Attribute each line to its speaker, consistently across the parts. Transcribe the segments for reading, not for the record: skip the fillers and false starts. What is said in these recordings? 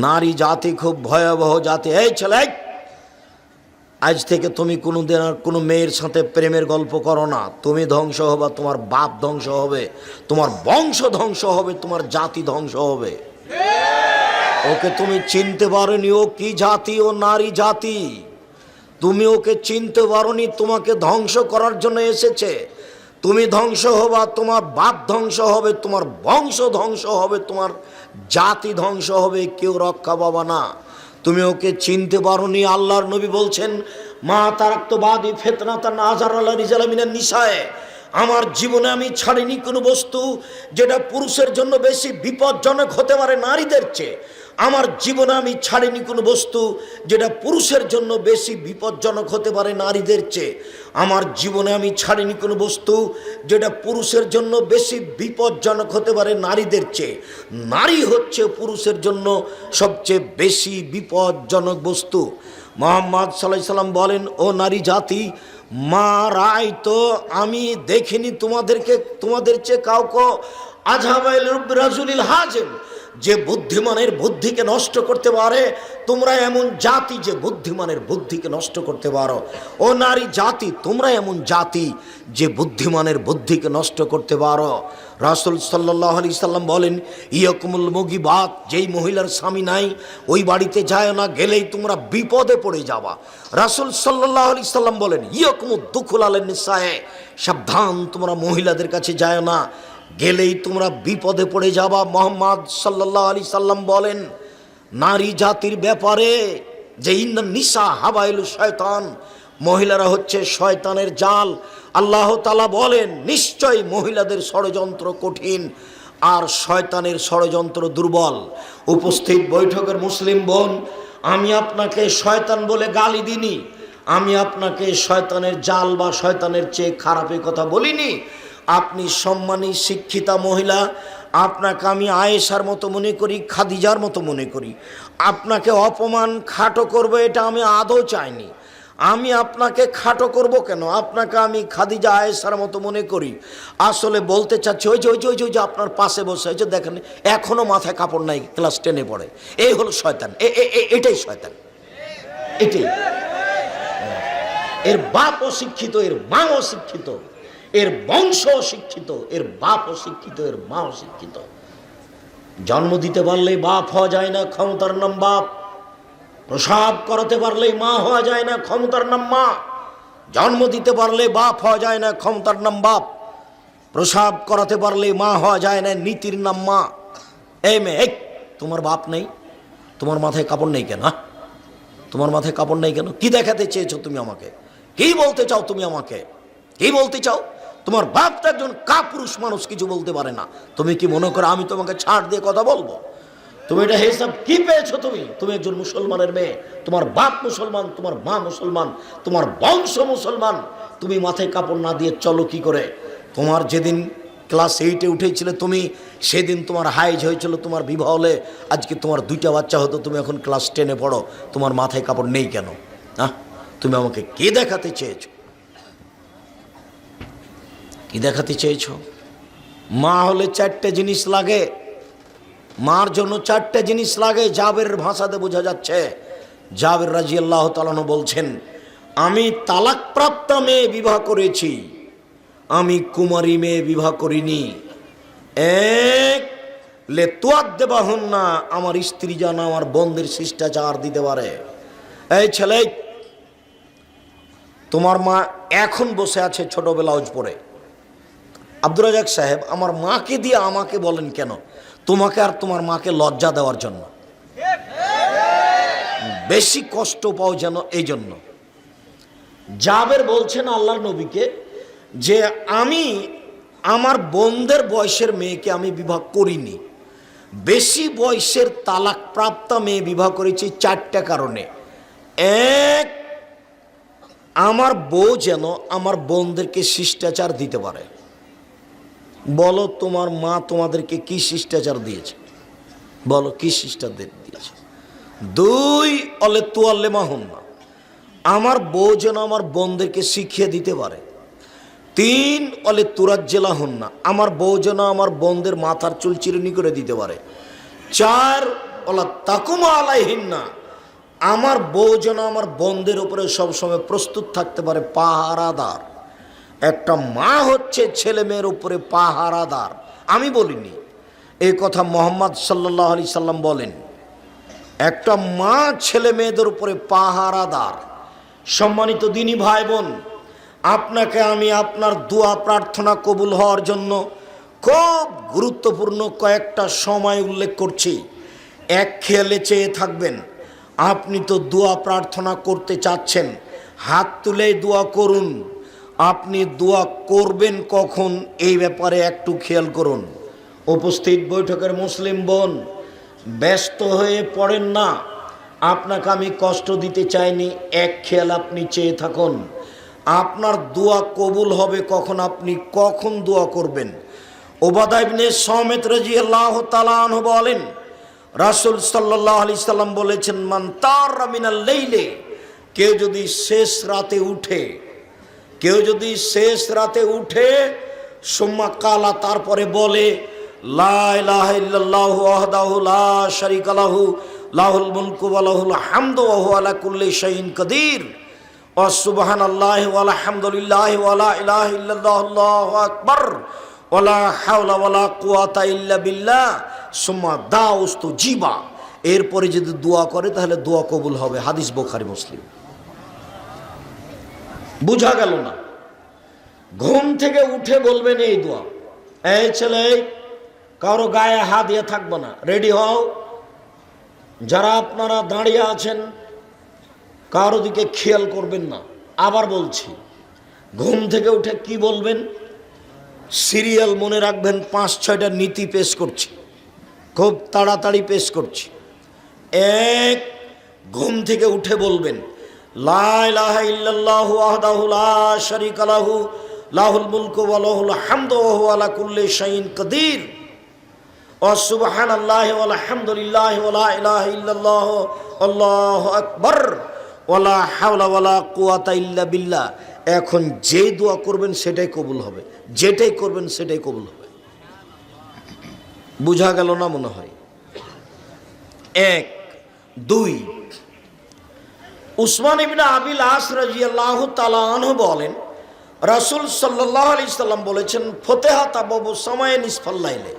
Speaker 1: নারী জাতি খুব ভয়াবহ জাতি। এই ছেলে, আজ থেকে তুমি কোনোদিন আর কোনো মেয়ের সাথে প্রেমের গল্প করো না। তুমি ধ্বংস হবে, তোমার বাপ ধ্বংস হবে, তোমার বংশ ধ্বংস হবে, তোমার জাতি ধ্বংস হবে। ওকে তুমি চিনতে পারোনি, ও কি জাতি? ও নারী জাতি। তুমি ওকে চিনতে পারোনি, তোমাকে ধ্বংস করার জন্য এসেছে। তুমি ধ্বংস হবা, তোমার বাপ ধ্বংস হবে, তোমার বংশ ধ্বংস হবে, তোমার জাতি ধ্বংস হবে, কেউ রক্ষা পাবা না। তুমি ওকে চিনতে পারোনি। আল্লাহর নবী বলছেন, মা তারাক্তবাদী ফিতনাতা নাজার আল্লাহ রিজাল মিনান নিসায়ে, আমার জীবনে আমি ছাড়িনি কোনো বস্তু যেটা পুরুষের জন্য বেশি বিপজ্জনক হতে পারে নারীদের চেয়ে। আমার জীবনে আমি ছাড়িনি কোনো বস্তু যেটা পুরুষের জন্য বেশি বিপজ্জনক হতে পারে নারীদের চেয়ে। আমার জীবনে আমি ছাড়িনি কোনো বস্তু যেটা পুরুষের জন্য বেশি বিপজ্জনক হতে পারে নারীদের চেয়ে। নারী হচ্ছে পুরুষের জন্য সবচেয়ে বেশি বিপজ্জনক বস্তু। মুহাম্মদ সাল্লাল্লাহু আলাইহি সাল্লাম বলেন, ও নারী জাতি, মা রায় তো আমি দেখিনি তোমাদের চেয়ে কাউকে আজহাবাইল রাজুলিল হাজেম, যে বুদ্ধিমানের বুদ্ধিকে নষ্ট করতে পারে। তোমরা এমন জাতি যে বুদ্ধিমানের বুদ্ধিকে নষ্ট করতে পারো। ও নারী জাতি, তোমরা এমন জাতি যে বুদ্ধিমানের বুদ্ধিকে নষ্ট করতে পারো। রাসূল সাল্লাল্লাহু আলাইহি সাল্লাম বলেন, ইয়াকুমুল মুগিবাত, যেই মহিলার স্বামী নাই ওই বাড়িতে যায় না, গেলেই তোমরা বিপদে পড়ে যাবা। রাসূল সাল্লাল্লাহু আলাইহি সাল্লাম বলেন, ইয়াকুমুদ দুখুল আলান নিসায়ে, সাবধান তোমরা মহিলাদের কাছে যায় না, গেলেই তোমরা বিপদে পড়ে যাবা। মুহাম্মদ সাল্লাল্লাহু আলাইহি সাল্লাম বলেন নারী জাতির ব্যাপারে যে ইন্নান নিসা হাবাইলু শয়তান, মহিলারা হচ্ছে শয়তানের জাল। আল্লাহ তাআলা বলেন, নিশ্চয় মহিলাদের ষড়যন্ত্র কঠিন আর শয়তানের ষড়যন্ত্র দুর্বল। উপস্থিত বৈঠকের মুসলিম বোন, আমি আপনাকে শয়তান বলে গালি দিনি, আমি আপনাকে শয়তানের জাল বা শয়তানের চেয়ে খারাপের কথা বলিনি। আপনি সম্মানী শিক্ষিতা মহিলা, আপনাকে আমি আয়েশার মতো মনে করি, খাদিজার মতো মনে করি। আপনাকে অপমান খাটো করবো এটা আমি আদৌ চাইনি। আমি আপনাকে খাটো করব কেন? আপনাকে আমি খাদিজা আয়েশার মতো মনে করি। আসলে বলতে চাচ্ছি, ওই যে আপনার পাশে বসে হয়েছে দেখেন, এখনো মাথায় কাপড় নাই, ক্লাস 10-এ পড়ে। এই হলো শয়তান, এটাই শয়তান, এটাই। এর বাপ অশিক্ষিত, এর মা অশিক্ষিত, এর বংশ অশিক্ষিত, এর বাপ অশিক্ষিত, এর মা অশিক্ষিত। জন্ম দিতে পারলেই বাপ হওয়া যায় না, ক্ষমতার নাম বাপ। প্রসাব করাতে পারলেই মা হওয়া যায় না, ক্ষমতার নাম মা। জন্ম দিতে পারলে বাপ হওয়া যায় না, ক্ষমতার নাম বাপ। প্রসাব করাতে পারলে মা হওয়া যায় না, নীতির নাম মা। এই মেয়ে, তোমার বাপ নেই, তোমার মাথায় কাপড় নেই কেন? তোমার মাথায় কাপড় নেই কেন? কি দেখাতে চেয়েছো তুমি আমাকে? কি বলতে চাও তুমি আমাকে? কি বলতে চাও? তোমার বাপটা একজন কাপুরুষ মানুষ, কিছু বলতে পারে না। তুমি কি মনে করো আমি তোমাকে ছাড় দিয়ে কথা বলবো? তুমি এটা হিসাব কি পেয়েছো? তুমি একজন মুসলমানের মেয়ে, তোমার বাপ মুসলমান, তোমার মা মুসলমান, তোমার বংশ মুসলমান। তুমি মাথায় কাপড় না দিয়ে চলো কি করে? তোমার যেদিন ক্লাস 8-এ উঠেছিলে তুমি, সেদিন তোমার হাইজ হয়েছিল, তোমার বিবাহ হলে আজকে তোমার 2টা বাচ্চা হতো, তুমি এখন ক্লাস 10-এ পড়ো, তোমার মাথায় কাপড় নেই কেন? হ্যাঁ, তুমি আমাকে কে দেখাতে চেয়েছো? কি দেখাতে চেয়েছো? মা হলে 4টে জিনিস লাগে, মার জন্য 4টে জিনিস লাগে। জাবেরের ভাষাতে বোঝা যাচ্ছে। জাবের রাদিয়াল্লাহু তাআলা আনহু বলছেন, আমি তালাকপ্রাপ্ত মেয়ে বিবাহ করেছি, আমি কুমারী মেয়ে বিবাহ করিনি। এক, লে তুআদ্দিবাহুন্না, আমার স্ত্রী যেন আমার বোনদের শিষ্টাচার দিতে পারে। এই ছেলে, তোমার মা এখন বসে আছে ছোট ব্লাউজ পরে। আব্দুর রাজাক সাহেব, আমার মাকে দিয়ে আমাকে বলেন কেন? তোমাকে আর তোমার মাকে লজ্জা দেওয়ার জন্য, বেশি কষ্ট পাও যেন, এই জন্য। জাবের বলছেন আল্লাহর নবীকে যে আমি আমার বোনদের বয়সের মেয়েকে আমি বিবাহ করিনি, বেশি বয়সের তালাকপ্রাপ্ত মেয়ে বিবাহ করেছি 4টা কারণে। এক, আমার বউ যেন আমার বোনদেরকে শিষ্টাচার দিতে পারে। বলো তোমার মা তোমাদেরকে কি শিষ্টাচার দিয়েছে? বলো কি শিষ্টাচার দিয়েছে? 2, অলে তুয়াল্লেমা হন না, আমার বউ যেন আমার বোনদেরকে শিখিয়ে দিতে পারে। 3, অলে তুরাজ্জেলা হন না, আমার বউ যেন আমার বোনদের মাথার চুল চিরুনি করে দিতে পারে। 4, ওয়ালা তাকুমা আলাইহিন্না, আমার বউ যেন আমার বোনদের উপরে সবসময় প্রস্তুত থাকতে পারে, পাহারাদার। একটা মা হচ্ছে ছেলে মেয়ের উপরে পাহারাদার। আমি বলিনি, এই কথা মুহাম্মদ সাল্লাল্লাহু আলাইহি সাল্লাম বলেন। একটা মা ছেলে মেয়েদের উপরে পাহারাদার। সম্মানিত দিনী ভাই বোন, আপনাকে আমি আপনার দোয়া প্রার্থনা কবুল হওয়ার জন্য খুব গুরুত্বপূর্ণ কয়েকটা সময় উল্লেখ করছি। এক খেয়ালে চেয়ে থাকবেন। আপনি তো দোয়া প্রার্থনা করতে চাচ্ছেন, হাত তুলেই দোয়া করুন। আপনি দোয়া করবেন কখন, এই ব্যাপারে একটু খেয়াল করুন। উপস্থিত বৈঠকের মুসলিম বোন, ব্যস্ত হয়ে পড়েন না, আপনাকে আমি কষ্ট দিতে চাইনি। এক খেয়াল আপনি চেয়ে থাকুন, আপনার দোয়া কবুল হবে কখন, আপনি কখন দোয়া করবেন। উবাদা ইবনে সামিত রাদিয়াল্লাহু তাআলা আনহু বলেন, রাসূল সাল্লাল্লাহু আলাইহি সাল্লাম বলেছেন, মান তারা মিনাল লাইলে, কেউ যদি শেষ রাতে উঠে, কেউ যদি শেষ রাতে উঠে, সুম্মা কালা, তারপরে বলে, লা ইলাহা ইল্লাল্লাহু ওয়াহদাহু লা শারীকা লাহু লাহুল মুলকু ওয়া লাহুল হামদু ওয়া হুয়া আলা কুল্লি শাইইন কাদির ওয়া সুবহানাল্লাহি ওয়া আলহামদুলিল্লাহি ওয়া লা ইলাহা ইল্লাল্লাহু আল্লাহু আকবার ওয়া লা হাওলা ওয়া লা কুওয়াতা ইল্লা বিল্লাহ সুম্মা দাউস্তুজিবা, এরপরে যদি দোয়া করে তাহলে দোয়া কবুল হবে। হাদিস বুখারী মুসলিম। বুঝা গেল না? ঘুম থেকে উঠে বলবেন এই দোয়া। এই ছেলে, কারো গায়ে হাত দিয়ে থাকবো না, রেডি হও। যারা আপনারা দাঁড়িয়ে আছেন, কারো দিকে খেয়াল করবেন না। আবার বলছি, ঘুম থেকে উঠে কি বলবেন? সিরিয়াল মনে রাখবেন, 5-6টা নীতি পেশ করছি, খুব তাড়াতাড়ি পেশ করছি। এক, ঘুম থেকে উঠে বলবেন, লা ইলাহা ইল্লাল্লাহু ওয়াহদাহু লা শারীকা লাহু লাহুল মুলকু ওয়া লাহুল হামদু ওয়া হুয়া আলা কুল্লি শাইইন কাদির ওয়া সুবহানাল্লাহি ওয়া আলহামদুলিল্লাহি ওয়া লা ইলাহা ইল্লাল্লাহু আল্লাহু আকবার ওয়া লা হাওলা ওয়া লা কুওয়াতা ইল্লা বিল্লাহ। এখন যে দোয়া করবেন সেটাই কবুল হবে, যেটাই করবেন সেটাই কবুল হবে। বুঝা গেল না মনে হয়? এক। দুই, উসমান ইবনে আবিল আস রাদিয়াল্লাহু তাআলা আনহু বলেন, রাসূল সাল্লাল্লাহু আলাইহি সাল্লাম বলেছেন, ফতিহাত আবওয়াবুস সামায়ে নিসফাল লাইলে,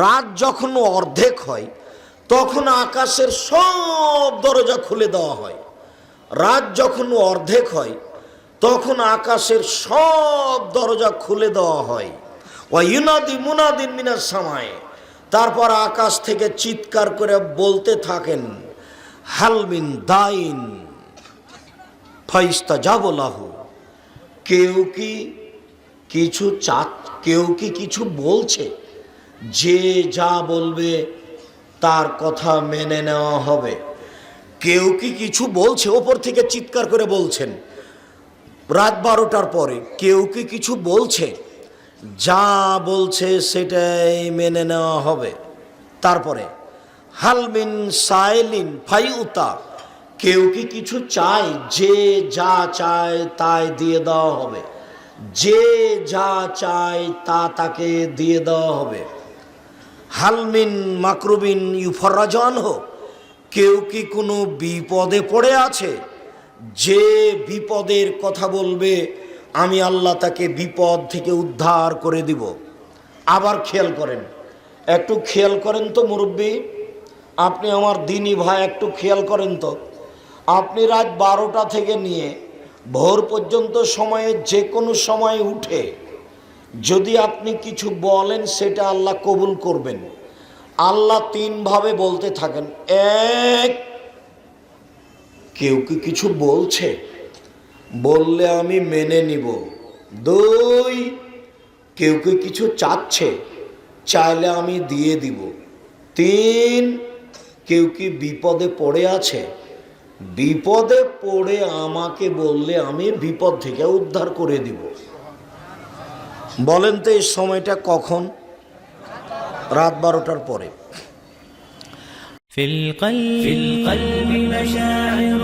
Speaker 1: রাত যখন অর্ধেক হয় তখন আকাশের সব দরজা খুলে দেওয়া হয়। রাত যখন অর্ধেক হয় তখন আকাশের সব দরজা খুলে দেওয়া হয়। ওয়া ইউনাদি মুনাদিন মিনাস সামায়ে, তারপর আকাশ থেকে চিৎকার করে বলতে থাকেন, হাল মিন দাইন ফাইস্তাজাবু লাহু, কেউ কি কিছু কেউ কি কিছু বলছে, যে যা বলবে তার কথা মেনে নেওয়া হবে। কেউ কি কিছু বলছে, ওপর থেকে চিৎকার করে বলছেন রাত 12টার পরে, কেউ কি কিছু বলছে, যা বলছে সেটাই মেনে নেওয়া হবে। তারপরে হালমিন সাইলিন ফাইউতা, কেউ কি কিছু চায়, যে যা চায় তাই দিয়ে দেওয়া হবে, যে যা চায় তা তাকে দিয়ে দেওয়া হবে। হালমিন মাকরুবিন ইউফরাজান হো, কেউ কি কোনো বিপদে পড়ে আছে, যে বিপদের কথা বলবে আমি আল্লাহ তাকে বিপদ থেকে উদ্ধার করে দিব। আবার খেয়াল করেন, একটু খেয়াল করেন তো মুরব্বী, আপনি আমার দিনী ভাই, একটু খেয়াল করেন তো। আপনি রাত 12টা থেকে নিয়ে ভোর পর্যন্ত সময়ে যে কোনো সময় উঠে যদি আপনি কিছু বলেন সেটা আল্লাহ কবুল করবেন। আল্লাহ 3 ভাবে বলতে থাকেন। এক, কেউ কি কিছু বলছে, বললে আমি মেনে নিব। 2, কেউ কি কিছু চাচ্ছে, চাইলে আমি দিয়ে দিব। 3, কেউ কি বিপদে পড়ে আছে, বিপদে পড়ে আমাকে বললে আমি বিপদ থেকে উদ্ধার করে দিব। বলেন তো এই সময়টা কখন? রাত 12টার পরে।
Speaker 2: في القلب مشاعر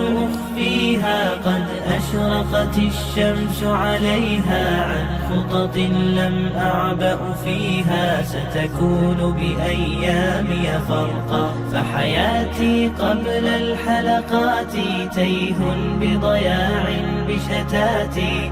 Speaker 2: فيها قد أشرقت الشمس عليها عن خطط لم أعبأ فيها ستكون بأيامي فرقا فحياتي قبل الحلقات تيه بضياع بشتاتي